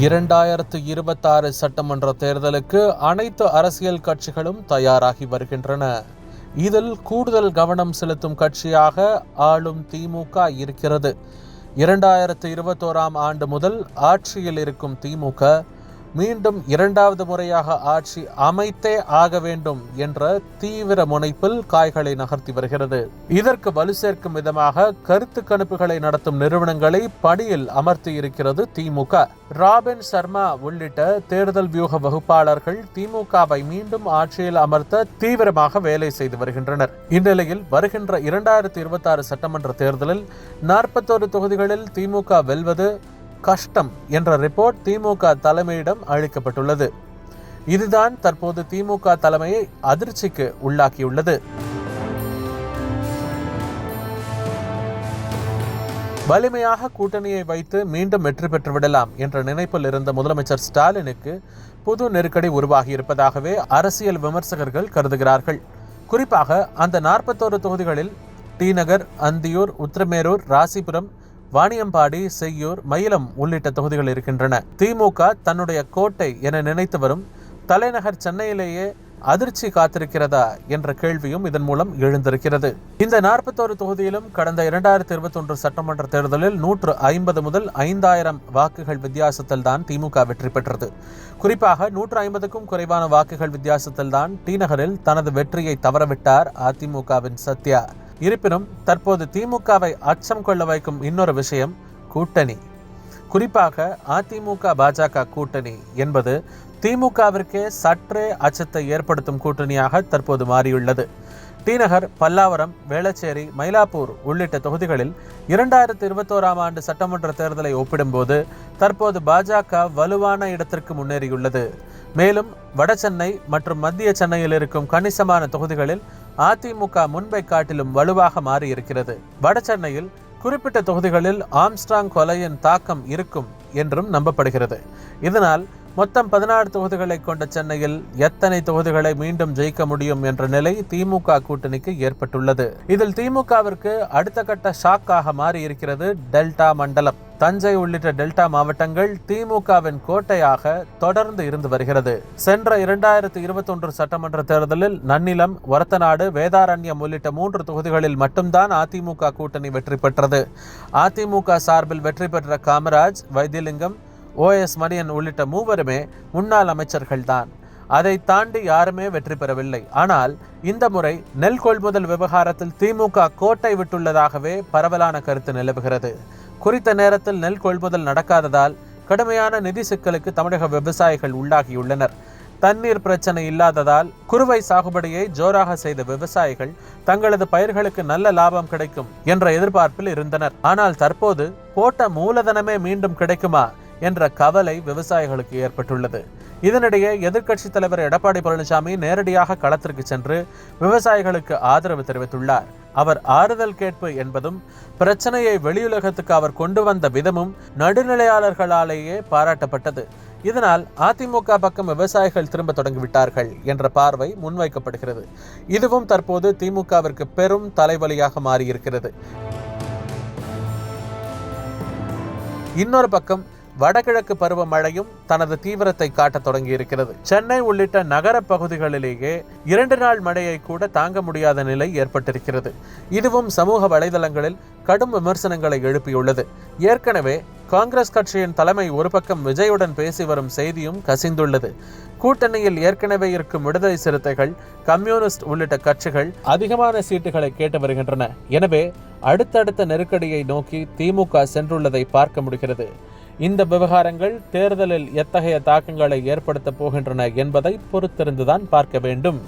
2026 சட்டமன்ற தேர்தலுக்கு அனைத்து அரசியல் கட்சிகளும் தயாராகி வருகின்றன. இதில் கூடுதல் கவனம் செலுத்தும் கட்சியாக ஆளும் திமுக இருக்கிறது. 2021 ஆண்டு முதல் ஆட்சியில் இருக்கும் திமுக மீண்டும் இரண்டாவது முறையாக ஆட்சி அமைத்தே ஆக வேண்டும் என்ற தீவிர முனைப்பில் காய்களை நகர்த்தி வருகிறது. இதற்கு வலு சேர்க்கும் விதமாக கருத்து கணிப்புகளை நடத்தும் நிறுவனங்களை பணியில் அமர்த்தி இருக்கிறது திமுக. ராபின் சர்மா உள்ளிட்ட தேர்தல் வியூக வகுப்பாளர்கள் திமுகவை மீண்டும் ஆட்சியில் அமர்த்த தீவிரமாக வேலை செய்து வருகின்றனர். இந்நிலையில் வருகின்ற 2026 சட்டமன்ற தேர்தலில் 41 தொகுதிகளில் திமுக வெல்வது கஷ்டம் என்ற ரிப்போர்ட் திமுக தலைமையிடம் அளிக்கப்பட்டுள்ளது. இதுதான் தற்போது திமுக தலைமையை அதிர்ச்சிக்கு உள்ளாக்கியுள்ளது. வலிமையாக கூட்டணியை வைத்து மீண்டும் வெற்றி பெற்றுவிடலாம் என்ற நினைப்பில் இருந்த முதலமைச்சர் ஸ்டாலினுக்கு புது நெருக்கடி உருவாகி இருப்பதாகவே அரசியல் விமர்சகர்கள் கருதுகிறார்கள். குறிப்பாக அந்த 41 தொகுதிகளில் டி நகர், அந்தியூர், உத்திரமேரூர், ராசிபுரம், வாணியம்பாடி, செய்யூர், மயிலம் உள்ளிட்ட தொகுதிகள் இருக்கின்றன. திமுக தன்னுடைய கோட்டை என நினைத்து வரும் தலைநகர் சென்னையிலேயே அதிர்ச்சி காத்திருக்கிறதா என்ற கேள்வியும் இதன் மூலம் எழுந்திருக்கிறது. இந்த 41 தொகுதியிலும் கடந்த 2021 சட்டமன்ற தேர்தலில் 150 முதல் 5000 வாக்குகள் வித்தியாசத்தில் தான் திமுக வெற்றி பெற்றது. குறிப்பாக 150க்கும் குறைவான வாக்குகள் வித்தியாசத்தில் தான் டி நகரில் தனது வெற்றியை தவறவிட்டார் அதிமுகவின் சத்யா. இருப்பினும் தற்போது திமுகவை அச்சம் கொள்ள வைக்கும் இன்னொரு விஷயம் கூட்டணி. குறிப்பாக அதிமுக பாஜக கூட்டணி என்பது திமுகவிற்கே சற்றே அச்சத்தை ஏற்படுத்தும் கூட்டணியாக தற்போது மாறியுள்ளது. டி நகர், பல்லாவரம், வேளச்சேரி, மயிலாப்பூர் உள்ளிட்ட தொகுதிகளில் 2021 ஆண்டு சட்டமன்ற தேர்தலை ஒப்பிடும்போது தற்போது பாஜக வலுவான இடத்திற்கு முன்னேறியுள்ளது. மேலும் வடசென்னை மற்றும் மத்திய சென்னையில் இருக்கும் கணிசமான தொகுதிகளில் அதிமுக முன்பை காட்டிலும் வலுவாக மாறி இருக்கிறது. வடசென்னையில் குறிப்பிட்ட தொகுதிகளில் ஆம்ஸ்ட்ராங் கொலையின் தாக்கம் இருக்கும் என்றும் நம்பப்படுகிறது. இதனால் மொத்தம் 16 தொகுதிகளை கொண்ட சென்னையில் எத்தனை தொகுதிகளை மீண்டும் ஜெயிக்க முடியும் என்ற நிலை திமுக கூட்டணிக்கு ஏற்பட்டுள்ளது. இதில் திமுகவிற்கு அடுத்த கட்ட ஷாக்காக மாறி இருக்கிறது டெல்டா மண்டலம். தஞ்சை உள்ளிட்ட டெல்டா மாவட்டங்கள் திமுகவின் கோட்டையாக தொடர்ந்து இருந்து வருகிறது. சென்ற 2021 சட்டமன்ற தேர்தலில் நன்னிலம், ஒரத்தநாடு, வேதாரண்யம் உள்ளிட்ட 3 தொகுதிகளில் மட்டும்தான் அதிமுக கூட்டணி வெற்றி பெற்றது. அதிமுக சார்பில் வெற்றி பெற்ற காமராஜ், வைத்தியலிங்கம், OS மணியன் உள்ளிட்ட மூவருமே முன்னாள் அமைச்சர்கள்தான். அதை தாண்டி யாருமே வெற்றி பெறவில்லை. ஆனால் இந்த முறை நெல் கொள்முதல் விவகாரத்தில் திமுக கோட்டை விட்டுள்ளதாகவே பரவலான கருத்து நிலவுகிறது. குறித்த நேரத்தில் நெல் கொள்முதல் நடக்காததால் கடுமையான நிதி சிக்கலுக்கு தமிழக விவசாயிகள் உள்ளாகியுள்ளனர். தண்ணீர் பிரச்சனை இல்லாததால் குறுவை சாகுபடியை ஜோராக செய்த விவசாயிகள் தங்களது பயிர்களுக்கு நல்ல லாபம் கிடைக்கும் என்ற எதிர்பார்ப்பில் இருந்தனர். ஆனால் தற்போது போட்ட மூலதனமே மீண்டும் கிடைக்குமா என்ற கவலை விவசாயிகளுக்கு ஏற்பட்டுள்ளது. இதனிடையே எதிர்க்கட்சி தலைவர் எடப்பாடி பழனிசாமி நேரடியாக களத்திற்கு சென்று விவசாயிகளுக்கு ஆதரவு தெரிவித்துள்ளார். அவர் ஆறுதல் கேட்பு என்பதும் பிரச்சனையை வெளியுலகத்துக்கு அவர் கொண்டு வந்த விதமும் நடுநிலையாளர்களாலேயே பாராட்டப்பட்டது. இதனால் அதிமுக பக்கம் விவசாயிகள் திரும்ப தொடங்கிவிட்டார்கள் என்ற பார்வை முன்வைக்கப்படுகிறது. இதுவும் தற்போது திமுகவிற்கு பெரும் தலைவலியாக மாறியிருக்கிறது. இன்னொரு பக்கம் வடகிழக்கு பருவமழையும் தனது தீவிரத்தை காட்ட தொடங்கி இருக்கிறது. சென்னை உள்ளிட்ட நகர பகுதிகளிலேயே 2 நாள் மழையை கூட தாங்க முடியாத நிலை ஏற்பட்டிருக்கிறது. இதுவும் சமூக வலைதளங்களில் கடும் விமர்சனங்களை எழுப்பியுள்ளது. ஏற்கனவே காங்கிரஸ் கட்சியின் தலைமை ஒரு பக்கம் விஜயுடன் பேசி வரும் செய்தியும் கசிந்துள்ளது. கூட்டணியில் ஏற்கனவே இருக்கும் விடுதலை சிறுத்தைகள், கம்யூனிஸ்ட் உள்ளிட்ட கட்சிகள் அதிகமான சீட்டுகளை கேட்டு வருகின்றன. எனவே அடுத்தடுத்த நெருக்கடியை நோக்கி திமுக சென்றுள்ளதை பார்க்க முடிகிறது. இந்த விவகாரங்கள் தேர்தலில் எத்தகைய தாக்கங்களை ஏற்படுத்த போகின்றன என்பதை பொறுத்திருந்துதான் பார்க்க வேண்டும்.